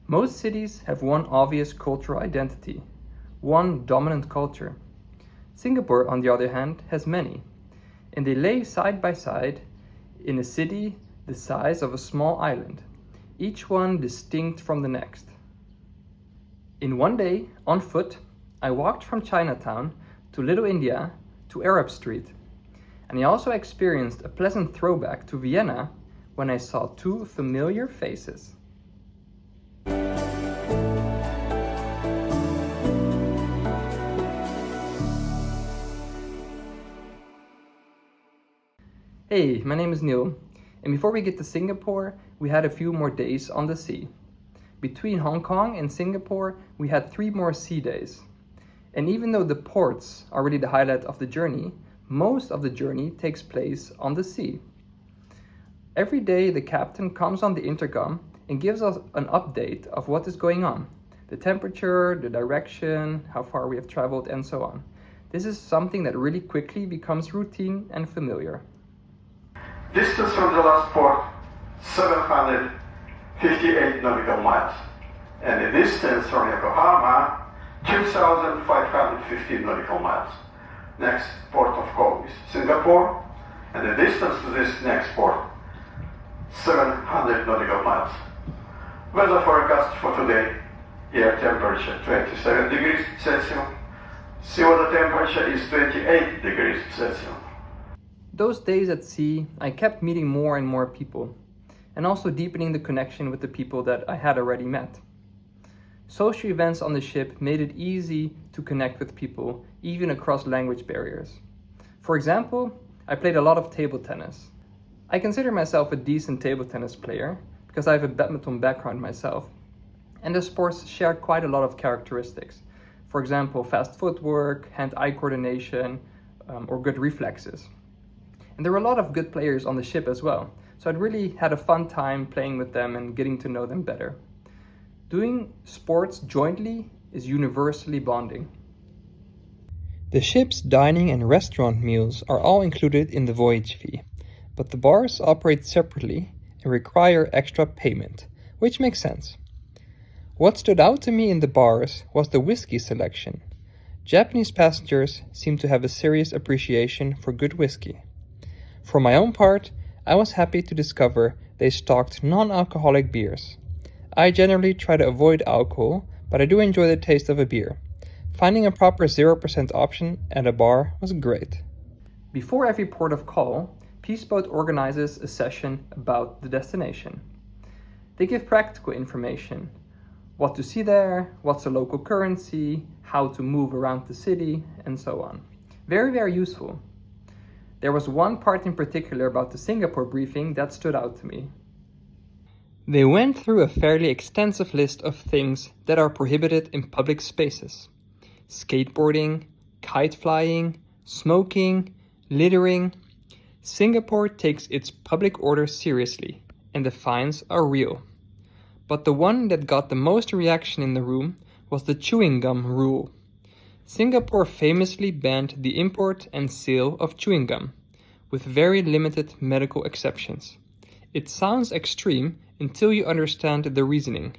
Most cities have one obvious cultural identity, one dominant culture. Singapore, on the other hand, has many, and they lay side by side in a city the size of a small island, each one distinct from the next. In one day, on foot, I walked from Chinatown to Little India to Arab Street, and I also experienced a pleasant throwback to Vienna when I saw two familiar faces. Hey, my name is Neal, and before we get to Singapore, we had a few more days on the sea. Between Hong Kong and Singapore, we had 3 more sea days. And even though the ports are really the highlight of the journey, most of the journey takes place on the sea. Every day the captain comes on the intercom and gives us an update of what is going on. The temperature, the direction, how far we have traveled, and so on. This is something that really quickly becomes routine and familiar. Distance from the last port, 758 nautical miles. And the distance from Yokohama, 2,515 nautical miles. Next port of call is Singapore, and the distance to this next port, 700 nautical miles. Weather forecast for today, air temperature 27 degrees Celsius, seawater temperature is 28 degrees Celsius. Those days at sea, I kept meeting more and more people, and also deepening the connection with the people that I had already met. Social events on the ship made it easy to connect with people, even across language barriers. For example, I played a lot of table tennis. I consider myself a decent table tennis player because I have a badminton background myself, and the sports share quite a lot of characteristics. For example, fast footwork, hand-eye coordination, or good reflexes. And there were a lot of good players on the ship as well, so I'd really had a fun time playing with them and getting to know them better. Doing sports jointly is universally bonding. The ship's dining and restaurant meals are all included in the voyage fee, but the bars operate separately and require extra payment, which makes sense. What stood out to me in the bars was the whiskey selection. Japanese passengers seem to have a serious appreciation for good whiskey. For my own part, I was happy to discover they stocked non-alcoholic beers. I generally try to avoid alcohol, but I do enjoy the taste of a beer. Finding a proper 0% option at a bar was great. Before every port of call, Peaceboat organizes a session about the destination. They give practical information, what to see there, what's the local currency, how to move around the city, and so on. Very, very useful. There was one part in particular about the Singapore briefing that stood out to me. They went through a fairly extensive list of things that are prohibited in public spaces. Skateboarding, kite flying, smoking, littering. Singapore takes its public order seriously, and the fines are real. But the one that got the most reaction in the room was the chewing gum rule. Singapore famously banned the import and sale of chewing gum, with very limited medical exceptions. It sounds extreme until you understand the reasoning.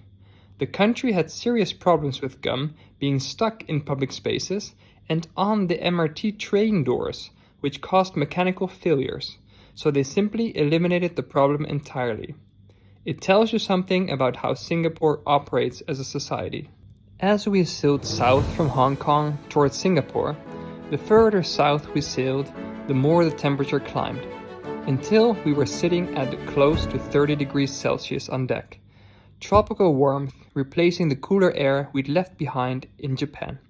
The country had serious problems with gum being stuck in public spaces and on the MRT train doors, which caused mechanical failures, so they simply eliminated the problem entirely. It tells you something about how Singapore operates as a society. As we sailed south from Hong Kong towards Singapore, the further south we sailed, the more the temperature climbed, until we were sitting at close to 30 degrees Celsius on deck. Tropical warmth replacing the cooler air we'd left behind in Japan.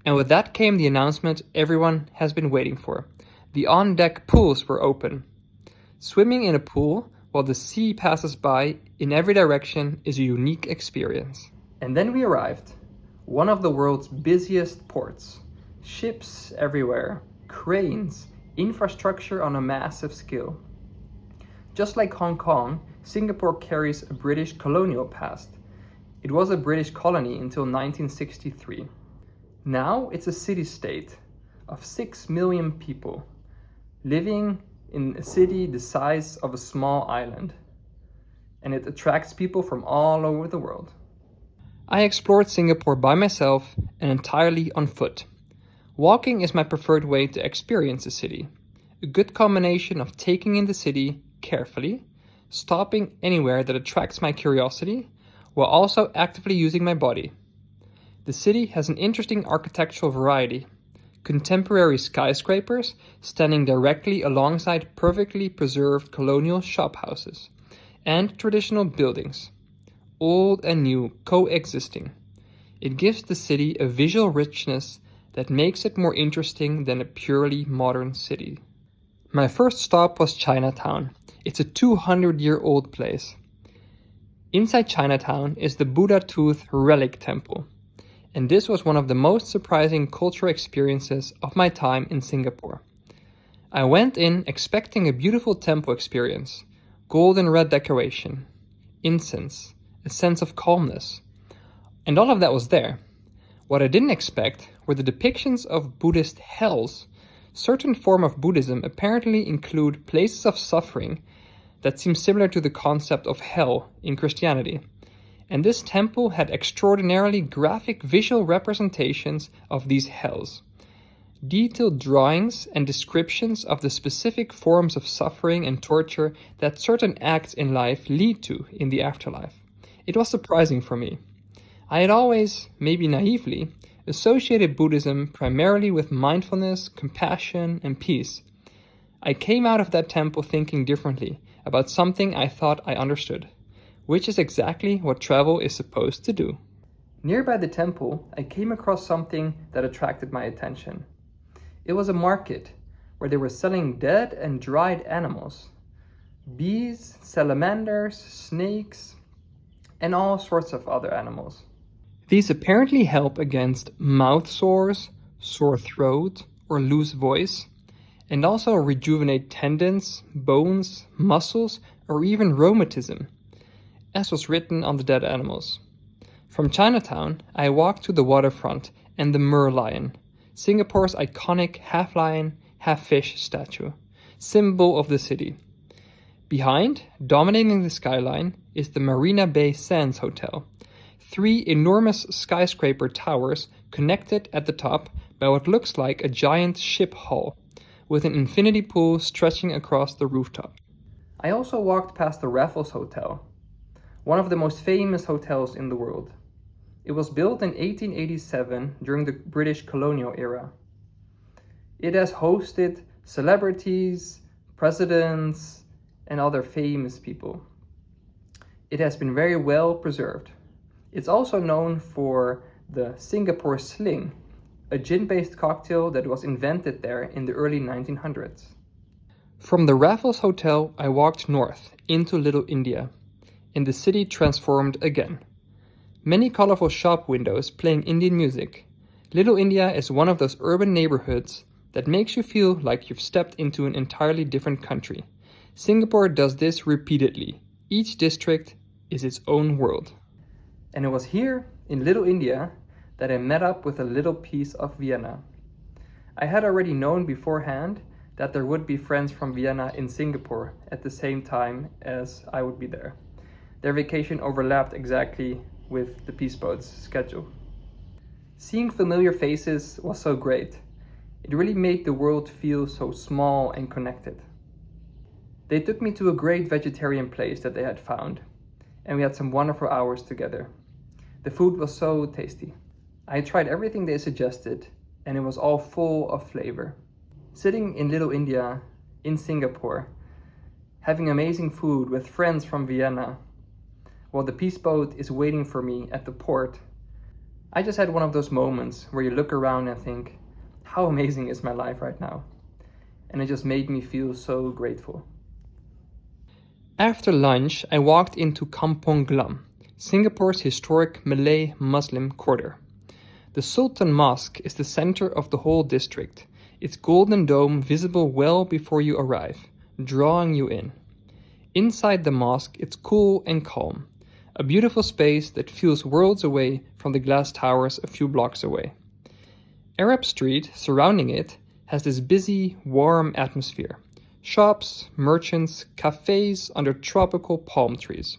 And with that came the announcement everyone has been waiting for. The on-deck pools were open. Swimming in a pool while the sea passes by in every direction is a unique experience. And then we arrived, one of the world's busiest ports. Ships everywhere, cranes, infrastructure on a massive scale. Just like Hong Kong, Singapore carries a British colonial past. It was a British colony until 1963. Now it's a city-state of 6 million people living in a city the size of a small island. And it attracts people from all over the world. I explored Singapore by myself and entirely on foot. Walking is my preferred way to experience the city. A good combination of taking in the city carefully, stopping anywhere that attracts my curiosity, while also actively using my body. The city has an interesting architectural variety. Contemporary skyscrapers standing directly alongside perfectly preserved colonial shophouses, and traditional buildings, old and new coexisting. It gives the city a visual richness that makes it more interesting than a purely modern city. My first stop was Chinatown. It's a 200-year-old place. Inside Chinatown is the Buddha Tooth Relic Temple, and this was one of the most surprising cultural experiences of my time in Singapore. I went in expecting a beautiful temple experience, gold and red decoration, incense, a sense of calmness, and all of that was there. What I didn't expect were the depictions of Buddhist hells. Certain forms of Buddhism apparently include places of suffering that seem similar to the concept of hell in Christianity. And this temple had extraordinarily graphic visual representations of these hells. Detailed drawings and descriptions of the specific forms of suffering and torture that certain acts in life lead to in the afterlife. It was surprising for me. I had always, maybe naively, associated Buddhism primarily with mindfulness, compassion, and peace. I came out of that temple thinking differently about something I thought I understood, which is exactly what travel is supposed to do. Nearby the temple, I came across something that attracted my attention. It was a market where they were selling dead and dried animals. Bees, salamanders, snakes, and all sorts of other animals. These apparently help against mouth sores, sore throat, or loose voice, and also rejuvenate tendons, bones, muscles, or even rheumatism, as was written on the dead animals. From Chinatown, I walked to the waterfront and the merlion, Singapore's iconic half-lion, half-fish statue, symbol of the city. Behind, dominating the skyline, is the Marina Bay Sands Hotel. 3 enormous skyscraper towers connected at the top by what looks like a giant ship hull, with an infinity pool stretching across the rooftop. I also walked past the Raffles Hotel, one of the most famous hotels in the world. It was built in 1887 during the British colonial era. It has hosted celebrities, presidents, and other famous people. It has been very well preserved. It's also known for the Singapore Sling, a gin-based cocktail that was invented there in the early 1900s. From the Raffles Hotel, I walked north into Little India, and the city transformed again. Many colorful shop windows playing Indian music. Little India is one of those urban neighborhoods that makes you feel like you've stepped into an entirely different country. Singapore does this repeatedly. Each district is its own world. And it was here, in Little India, that I met up with a little piece of Vienna. I had already known beforehand that there would be friends from Vienna in Singapore at the same time as I would be there. Their vacation overlapped exactly with the Peace Boat's schedule. Seeing familiar faces was so great. It really made the world feel so small and connected. They took me to a great vegetarian place that they had found, and we had some wonderful hours together. The food was so tasty. I tried everything they suggested, and it was all full of flavor. Sitting in Little India, in Singapore, having amazing food with friends from Vienna, while the Peace Boat is waiting for me at the port, I just had one of those moments where you look around and think, how amazing is my life right now? And it just made me feel so grateful. After lunch, I walked into Kampong Glam, Singapore's historic Malay Muslim quarter. The Sultan Mosque is the center of the whole district, its golden dome visible well before you arrive, drawing you in. Inside the mosque, it's cool and calm, a beautiful space that feels worlds away from the glass towers a few blocks away. Arab Street, surrounding it, has this busy, warm atmosphere. Shops, merchants, cafes under tropical palm trees.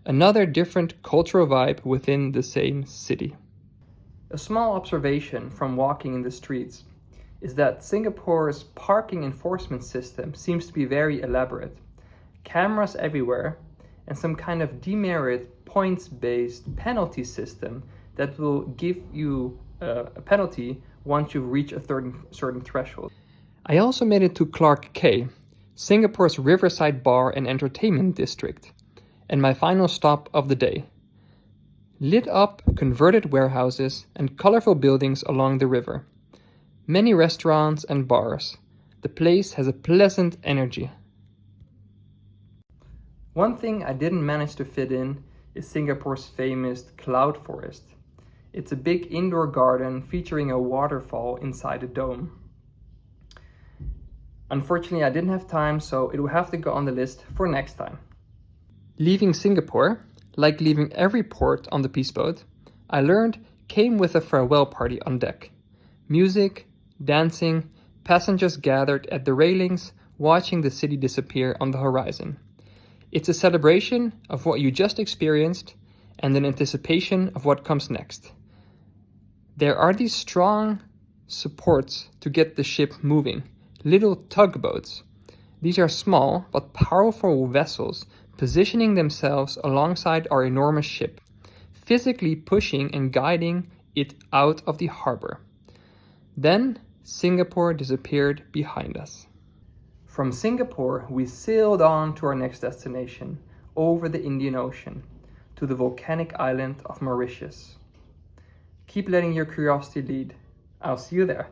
Another different cultural vibe within the same city. A small observation from walking in the streets is that Singapore's parking enforcement system seems to be very elaborate. Cameras everywhere and some kind of demerit points-based penalty system that will give you a penalty once you reach a certain threshold. I also made it to Clark Quay, Singapore's riverside bar and entertainment district, and my final stop of the day. Lit up converted warehouses and colorful buildings along the river. Many restaurants and bars. The place has a pleasant energy. One thing I didn't manage to fit in is Singapore's famous cloud forest. It's a big indoor garden featuring a waterfall inside a dome. Unfortunately, I didn't have time, so it will have to go on the list for next time. Leaving Singapore, like leaving every port on the Peace Boat, I learned came with a farewell party on deck. Music, dancing, passengers gathered at the railings, watching the city disappear on the horizon. It's a celebration of what you just experienced and an anticipation of what comes next. There are these strong supports to get the ship moving, little tugboats. These are small but powerful vessels positioning themselves alongside our enormous ship, physically pushing and guiding it out of the harbor. Then Singapore disappeared behind us. From Singapore, we sailed on to our next destination, over the Indian Ocean, to the volcanic island of Mauritius. Keep letting your curiosity lead. I'll see you there.